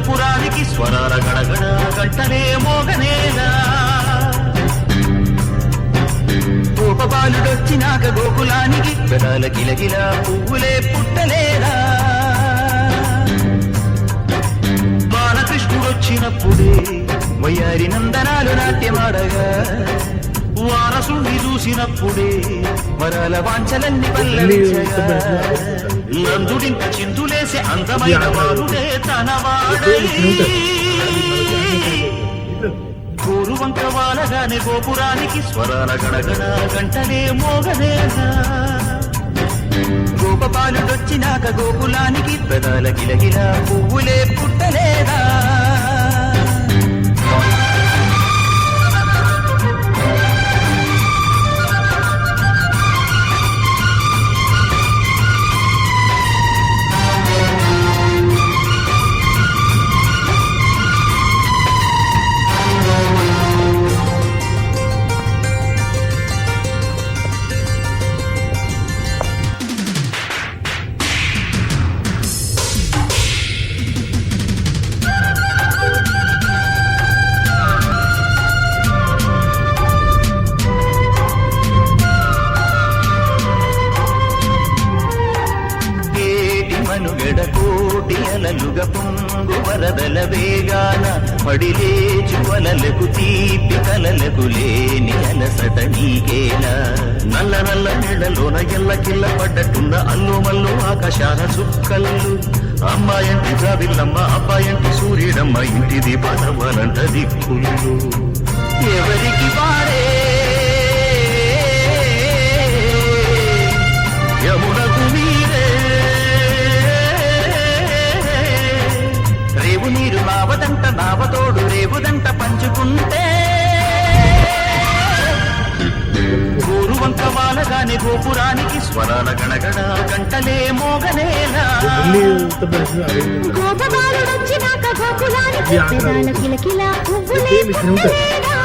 గోపురానికి స్వరాల గడగడ గంటలే మోగనేలా గోపబాలుడొచ్చినాక గోకులానికి పెదాల గిలగిల పువ్వులే పుట్టలేదా బాలకృష్ణుడొచ్చినప్పుడే వయ్యారి నందనాలు నాట్యమాడగా వారసుని చూసినప్పుడే వరాల వాంఛలన్నీ పల్లవించగా నందుడింత చిందులేసే అందమైన వారుడే తనవాడై గోరువంక వాలగానే గోపురానికి స్వరాల గడగడ గంటలే మోగనేలా గోపబాలుడొచ్చినాక గోకులానికి పెదాల గిలగిల పువ్వులే పుట్టలేదా కోటి అలలుగ పొంగు వరదల వేగాన పడిలేచు వలలకు తీపి కలలకు లేని అలసట నీకేలా నల్ల నల్ల నీళ్లలోన ఎల్లకిల్ల పడ్డట్టున్న అల్లు మల్లు ఆకాశాల చుక్కల్లు అమ్మాయంటి జాబిల్లమ్మ అబ్బాయంటి సూర్యుడమ్మ ఇంటి దీపాలవ్వాలంట దిక్కులు ఎవరికి వారే యమునకు మీరే రేవు నీరు నావదంట నావతోడు రేవుదంట పంచుకుంటే గోరువంక వాలగానే గోపురానికి స్వరాల గణగణ గంటలే మోగనేలా గోపబాలుడొచ్చినాక గోకులానికి పెదాల కిలకిల పువ్వులే పుట్టలేదా